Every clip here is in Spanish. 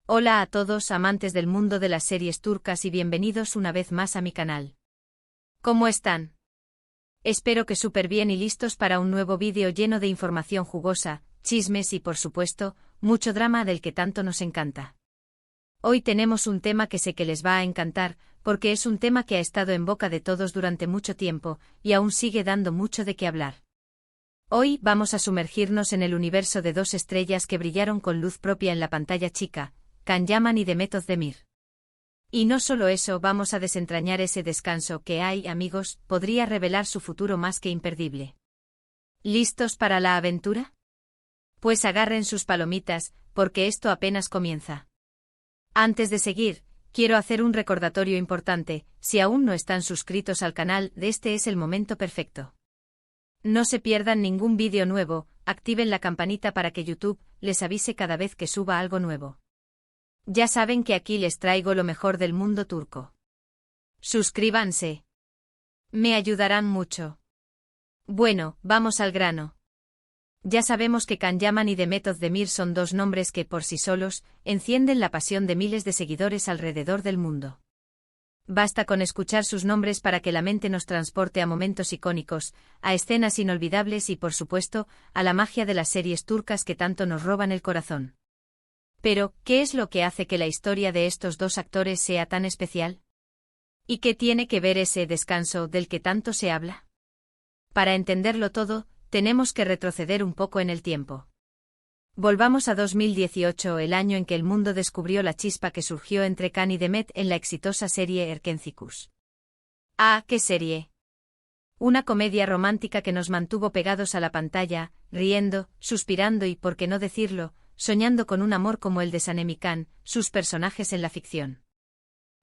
Hola a todos amantes del mundo de las series turcas y bienvenidos una vez más a mi canal. ¿Cómo están? Espero que súper bien y listos para un nuevo vídeo lleno de información jugosa, chismes y por supuesto, mucho drama del que tanto nos encanta. Hoy tenemos un tema que sé que les va a encantar, porque es un tema que ha estado en boca de todos durante mucho tiempo, y aún sigue dando mucho de qué hablar. Hoy vamos a sumergirnos en el universo de dos estrellas que brillaron con luz propia en la pantalla chica, Can Yaman y Demet Özdemir. Y no solo eso, vamos a desentrañar ese descanso que hay, amigos, podría revelar su futuro más que imperdible. ¿Listos para la aventura? Pues agarren sus palomitas, porque esto apenas comienza. Antes de seguir, quiero hacer un recordatorio importante: si aún no están suscritos al canal, este es el momento perfecto. No se pierdan ningún vídeo nuevo, activen la campanita para que YouTube les avise cada vez que suba algo nuevo. Ya saben que aquí les traigo lo mejor del mundo turco. Suscríbanse. Me ayudarán mucho. Bueno, vamos al grano. Ya sabemos que Can Yaman y Demet Özdemir son dos nombres que por sí solos encienden la pasión de miles de seguidores alrededor del mundo. Basta con escuchar sus nombres para que la mente nos transporte a momentos icónicos, a escenas inolvidables y por supuesto, a la magia de las series turcas que tanto nos roban el corazón. Pero, ¿qué es lo que hace que la historia de estos dos actores sea tan especial? ¿Y qué tiene que ver ese descanso del que tanto se habla? Para entenderlo todo, tenemos que retroceder un poco en el tiempo. Volvamos a 2018, el año en que el mundo descubrió la chispa que surgió entre Can y Demet en la exitosa serie Erkenci. ¡Ah, qué serie! Una comedia romántica que nos mantuvo pegados a la pantalla, riendo, suspirando y, por qué no decirlo, soñando con un amor como el de Sanem y Can, sus personajes en la ficción.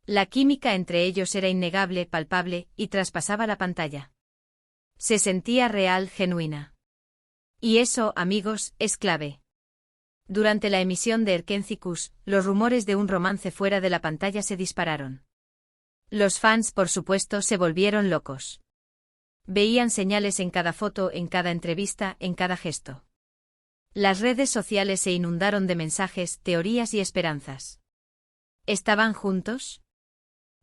La química entre ellos era innegable, palpable, y traspasaba la pantalla. Se sentía real, genuina. Y eso, amigos, es clave. Durante la emisión de Erkenci, los rumores de un romance fuera de la pantalla se dispararon. Los fans, por supuesto, se volvieron locos. Veían señales en cada foto, en cada entrevista, en cada gesto. Las redes sociales se inundaron de mensajes, teorías y esperanzas. ¿Estaban juntos?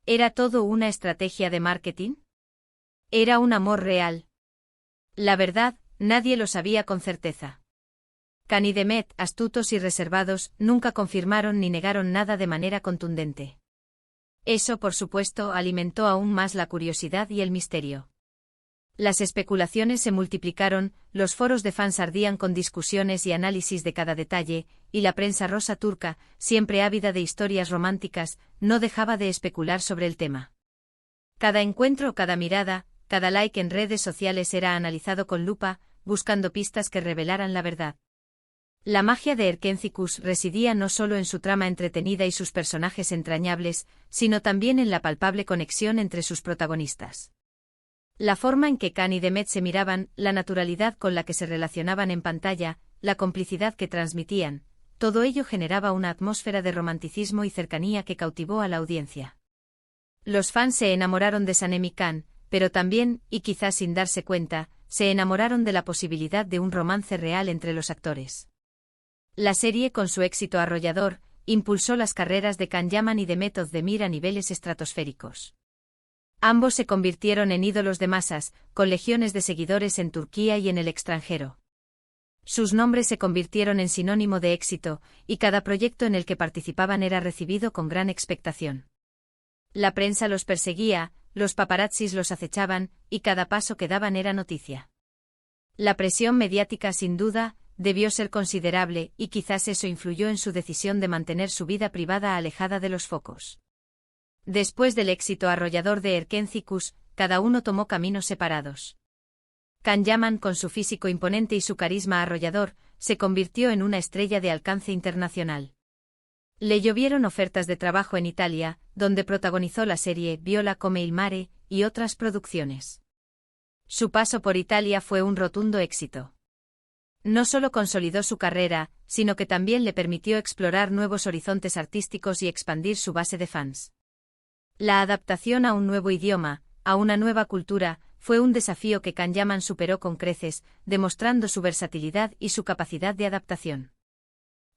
¿Era todo una estrategia de marketing? ¿Era un amor real? La verdad, nadie lo sabía con certeza. Can y Demet, astutos y reservados, nunca confirmaron ni negaron nada de manera contundente. Eso, por supuesto, alimentó aún más la curiosidad y el misterio. Las especulaciones se multiplicaron, los foros de fans ardían con discusiones y análisis de cada detalle, y la prensa rosa turca, siempre ávida de historias románticas, no dejaba de especular sobre el tema. Cada encuentro, cada mirada, cada like en redes sociales era analizado con lupa, buscando pistas que revelaran la verdad. La magia de Erkenci residía no solo en su trama entretenida y sus personajes entrañables, sino también en la palpable conexión entre sus protagonistas. La forma en que Can y Demet se miraban, la naturalidad con la que se relacionaban en pantalla, la complicidad que transmitían, todo ello generaba una atmósfera de romanticismo y cercanía que cautivó a la audiencia. Los fans se enamoraron de Sanem y Can, pero también, y quizás sin darse cuenta, se enamoraron de la posibilidad de un romance real entre los actores. La serie, con su éxito arrollador, impulsó las carreras de Can Yaman y Demet Özdemir a niveles estratosféricos. Ambos se convirtieron en ídolos de masas, con legiones de seguidores en Turquía y en el extranjero. Sus nombres se convirtieron en sinónimo de éxito, y cada proyecto en el que participaban era recibido con gran expectación. La prensa los perseguía, los paparazzis los acechaban, y cada paso que daban era noticia. La presión mediática, sin duda, debió ser considerable, y quizás eso influyó en su decisión de mantener su vida privada alejada de los focos. Después del éxito arrollador de Erkenci, cada uno tomó caminos separados. Can Yaman, con su físico imponente y su carisma arrollador, se convirtió en una estrella de alcance internacional. Le llovieron ofertas de trabajo en Italia, donde protagonizó la serie Viola come il mare, y otras producciones. Su paso por Italia fue un rotundo éxito. No solo consolidó su carrera, sino que también le permitió explorar nuevos horizontes artísticos y expandir su base de fans. La adaptación a un nuevo idioma, a una nueva cultura, fue un desafío que Can Yaman superó con creces, demostrando su versatilidad y su capacidad de adaptación.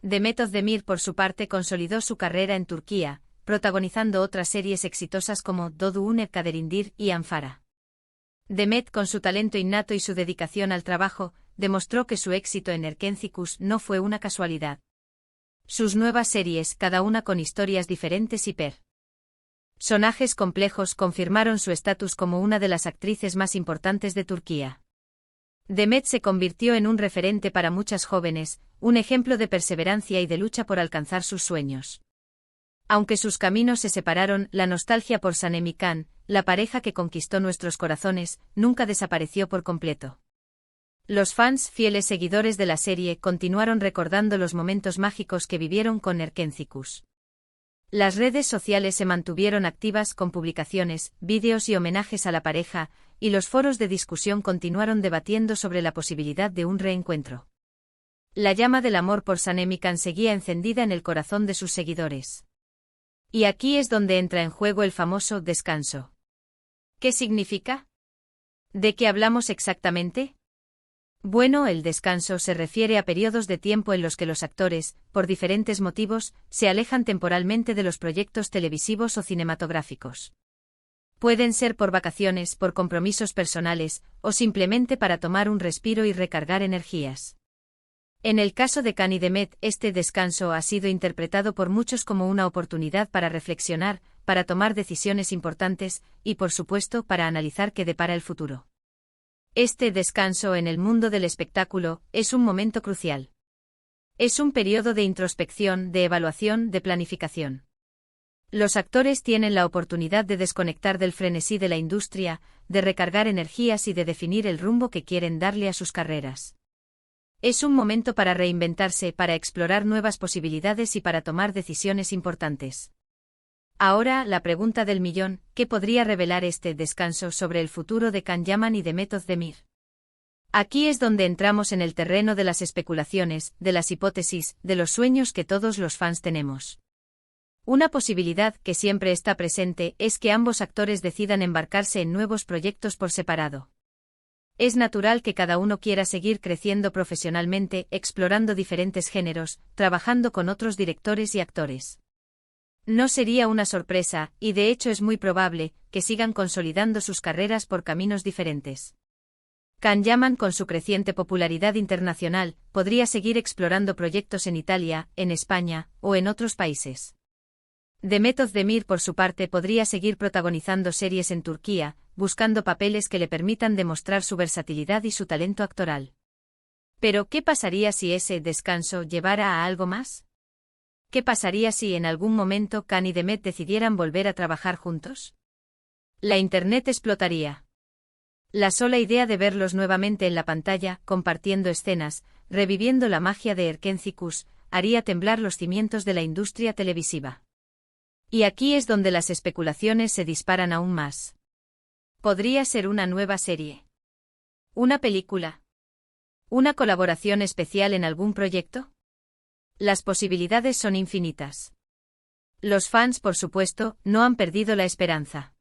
Demet Özdemir por su parte consolidó su carrera en Turquía, protagonizando otras series exitosas como Doğduğun Kaderindir y Anfara. Demet, con su talento innato y su dedicación al trabajo, demostró que su éxito en Erkencikus no fue una casualidad. Sus nuevas series, cada una con historias diferentes y personajes complejos, confirmaron su estatus como una de las actrices más importantes de Turquía. Demet se convirtió en un referente para muchas jóvenes, un ejemplo de perseverancia y de lucha por alcanzar sus sueños. Aunque sus caminos se separaron, la nostalgia por Sanem y Can, la pareja que conquistó nuestros corazones, nunca desapareció por completo. Los fans, fieles seguidores de la serie, continuaron recordando los momentos mágicos que vivieron con Erkencikus. Las redes sociales se mantuvieron activas con publicaciones, vídeos y homenajes a la pareja, y los foros de discusión continuaron debatiendo sobre la posibilidad de un reencuentro. La llama del amor por Sanem y Can seguía encendida en el corazón de sus seguidores. Y aquí es donde entra en juego el famoso descanso. ¿Qué significa? ¿De qué hablamos exactamente? Bueno, el descanso se refiere a periodos de tiempo en los que los actores, por diferentes motivos, se alejan temporalmente de los proyectos televisivos o cinematográficos. Pueden ser por vacaciones, por compromisos personales, o simplemente para tomar un respiro y recargar energías. En el caso de Can y Demet, este descanso ha sido interpretado por muchos como una oportunidad para reflexionar, para tomar decisiones importantes, y por supuesto para analizar qué depara el futuro. Este descanso en el mundo del espectáculo es un momento crucial. Es un periodo de introspección, de evaluación, de planificación. Los actores tienen la oportunidad de desconectar del frenesí de la industria, de recargar energías y de definir el rumbo que quieren darle a sus carreras. Es un momento para reinventarse, para explorar nuevas posibilidades y para tomar decisiones importantes. Ahora, la pregunta del millón, ¿qué podría revelar este descanso sobre el futuro de Can Yaman y Demet Özdemir? Aquí es donde entramos en el terreno de las especulaciones, de las hipótesis, de los sueños que todos los fans tenemos. Una posibilidad que siempre está presente es que ambos actores decidan embarcarse en nuevos proyectos por separado. Es natural que cada uno quiera seguir creciendo profesionalmente, explorando diferentes géneros, trabajando con otros directores y actores. No sería una sorpresa, y de hecho es muy probable, que sigan consolidando sus carreras por caminos diferentes. Can Yaman, con su creciente popularidad internacional, podría seguir explorando proyectos en Italia, en España, o en otros países. Demet Özdemir, por su parte, podría seguir protagonizando series en Turquía, buscando papeles que le permitan demostrar su versatilidad y su talento actoral. Pero, ¿qué pasaría si ese descanso llevara a algo más? ¿Qué pasaría si en algún momento Can y Demet decidieran volver a trabajar juntos? La internet explotaría. La sola idea de verlos nuevamente en la pantalla, compartiendo escenas, reviviendo la magia de Erkencikus, haría temblar los cimientos de la industria televisiva. Y aquí es donde las especulaciones se disparan aún más. ¿Podría ser una nueva serie? ¿Una película? ¿Una colaboración especial en algún proyecto? Las posibilidades son infinitas. Los fans, por supuesto, no han perdido la esperanza.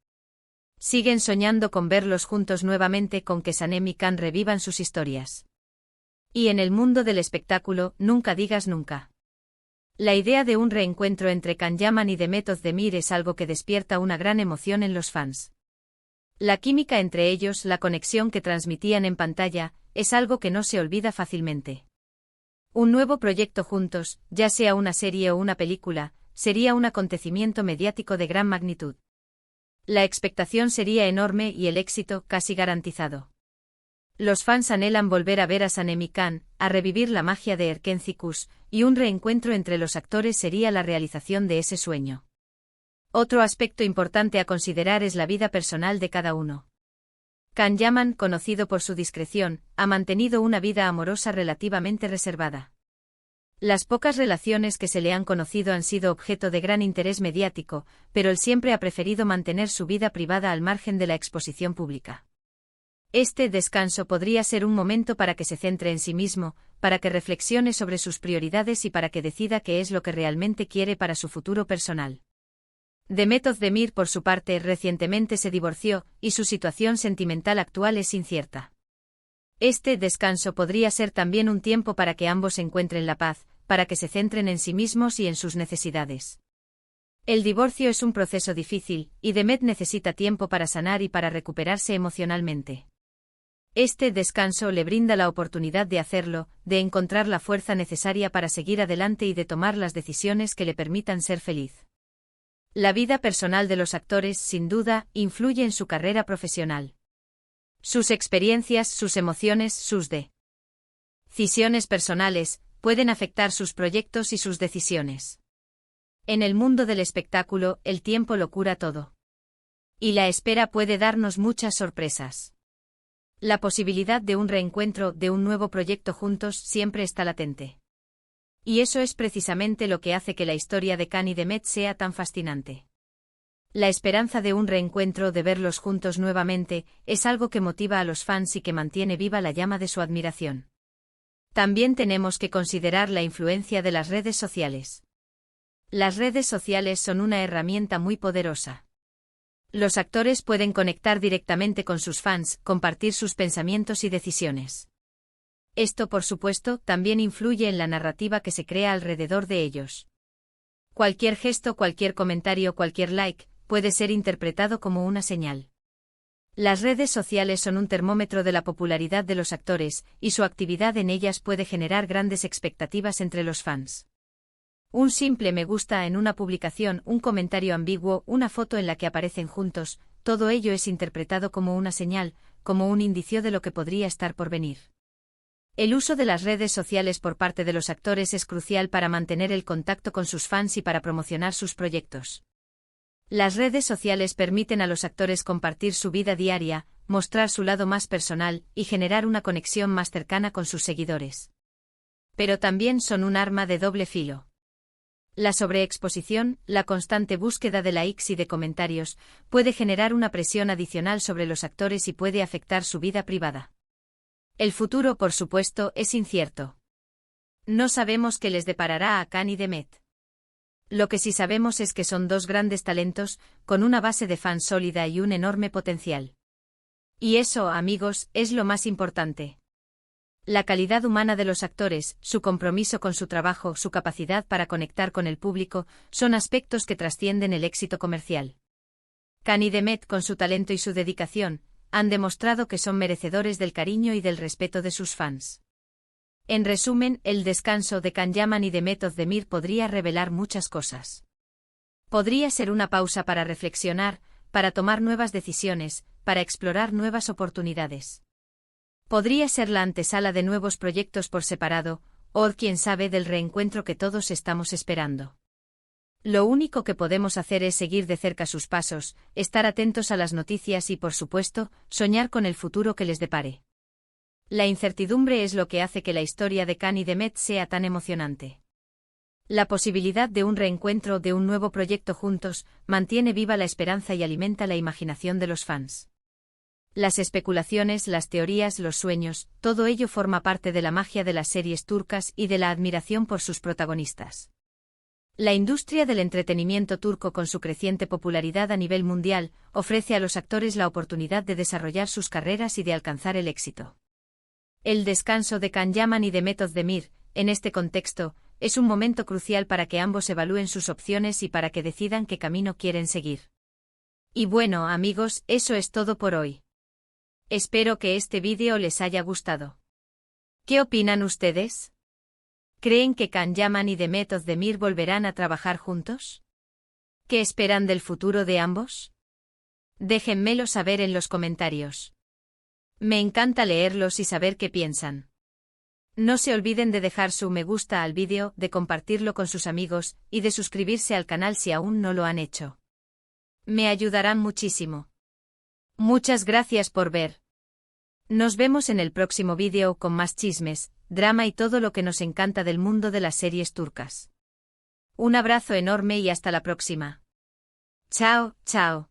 Siguen soñando con verlos juntos nuevamente, con que Sanem y Can revivan sus historias. Y en el mundo del espectáculo, nunca digas nunca. La idea de un reencuentro entre Can Yaman y Demet Özdemir es algo que despierta una gran emoción en los fans. La química entre ellos, la conexión que transmitían en pantalla, es algo que no se olvida fácilmente. Un nuevo proyecto juntos, ya sea una serie o una película, sería un acontecimiento mediático de gran magnitud. La expectación sería enorme y el éxito casi garantizado. Los fans anhelan volver a ver a Sanem y Can, a revivir la magia de Erkencikus, y un reencuentro entre los actores sería la realización de ese sueño. Otro aspecto importante a considerar es la vida personal de cada uno. Can Yaman, conocido por su discreción, ha mantenido una vida amorosa relativamente reservada. Las pocas relaciones que se le han conocido han sido objeto de gran interés mediático, pero él siempre ha preferido mantener su vida privada al margen de la exposición pública. Este descanso podría ser un momento para que se centre en sí mismo, para que reflexione sobre sus prioridades y para que decida qué es lo que realmente quiere para su futuro personal. Demet Özdemir, por su parte, recientemente se divorció, y su situación sentimental actual es incierta. Este descanso podría ser también un tiempo para que ambos encuentren la paz, para que se centren en sí mismos y en sus necesidades. El divorcio es un proceso difícil, y Demet necesita tiempo para sanar y para recuperarse emocionalmente. Este descanso le brinda la oportunidad de hacerlo, de encontrar la fuerza necesaria para seguir adelante y de tomar las decisiones que le permitan ser feliz. La vida personal de los actores, sin duda, influye en su carrera profesional. Sus experiencias, sus emociones, sus decisiones personales, pueden afectar sus proyectos y sus decisiones. En el mundo del espectáculo, el tiempo lo cura todo. Y la espera puede darnos muchas sorpresas. La posibilidad de un reencuentro, de un nuevo proyecto juntos, siempre está latente. Y eso es precisamente lo que hace que la historia de Khan y Demet sea tan fascinante. La esperanza de un reencuentro, de verlos juntos nuevamente, es algo que motiva a los fans y que mantiene viva la llama de su admiración. También tenemos que considerar la influencia de las redes sociales. Las redes sociales son una herramienta muy poderosa. Los actores pueden conectar directamente con sus fans, compartir sus pensamientos y decisiones. Esto, por supuesto, también influye en la narrativa que se crea alrededor de ellos. Cualquier gesto, cualquier comentario, cualquier like, puede ser interpretado como una señal. Las redes sociales son un termómetro de la popularidad de los actores, y su actividad en ellas puede generar grandes expectativas entre los fans. Un simple me gusta en una publicación, un comentario ambiguo, una foto en la que aparecen juntos, todo ello es interpretado como una señal, como un indicio de lo que podría estar por venir. El uso de las redes sociales por parte de los actores es crucial para mantener el contacto con sus fans y para promocionar sus proyectos. Las redes sociales permiten a los actores compartir su vida diaria, mostrar su lado más personal y generar una conexión más cercana con sus seguidores. Pero también son un arma de doble filo. La sobreexposición, la constante búsqueda de likes y de comentarios, puede generar una presión adicional sobre los actores y puede afectar su vida privada. El futuro, por supuesto, es incierto. No sabemos qué les deparará a Khan y Demet. Lo que sí sabemos es que son dos grandes talentos, con una base de fans sólida y un enorme potencial. Y eso, amigos, es lo más importante. La calidad humana de los actores, su compromiso con su trabajo, su capacidad para conectar con el público, son aspectos que trascienden el éxito comercial. Khan y Demet, con su talento y su dedicación, han demostrado que son merecedores del cariño y del respeto de sus fans. En resumen, el descanso de Khan Yaman y Demet Özdemir podría revelar muchas cosas. Podría ser una pausa para reflexionar, para tomar nuevas decisiones, para explorar nuevas oportunidades. Podría ser la antesala de nuevos proyectos por separado, o quién sabe del reencuentro que todos estamos esperando. Lo único que podemos hacer es seguir de cerca sus pasos, estar atentos a las noticias y, por supuesto, soñar con el futuro que les depare. La incertidumbre es lo que hace que la historia de Khan y Demet sea tan emocionante. La posibilidad de un reencuentro, de un nuevo proyecto juntos, mantiene viva la esperanza y alimenta la imaginación de los fans. Las especulaciones, las teorías, los sueños, todo ello forma parte de la magia de las series turcas y de la admiración por sus protagonistas. La industria del entretenimiento turco, con su creciente popularidad a nivel mundial, ofrece a los actores la oportunidad de desarrollar sus carreras y de alcanzar el éxito. El descanso de Khan Yaman y Demet Özdemir, en este contexto, es un momento crucial para que ambos evalúen sus opciones y para que decidan qué camino quieren seguir. Y bueno, amigos, eso es todo por hoy. Espero que este vídeo les haya gustado. ¿Qué opinan ustedes? ¿Creen que Khan Yaman y Demet Özdemir volverán a trabajar juntos? ¿Qué esperan del futuro de ambos? Déjenmelo saber en los comentarios. Me encanta leerlos y saber qué piensan. No se olviden de dejar su me gusta al vídeo, de compartirlo con sus amigos y de suscribirse al canal si aún no lo han hecho. Me ayudarán muchísimo. Muchas gracias por ver. Nos vemos en el próximo vídeo con más chismes, drama y todo lo que nos encanta del mundo de las series turcas. Un abrazo enorme y hasta la próxima. Chao, chao.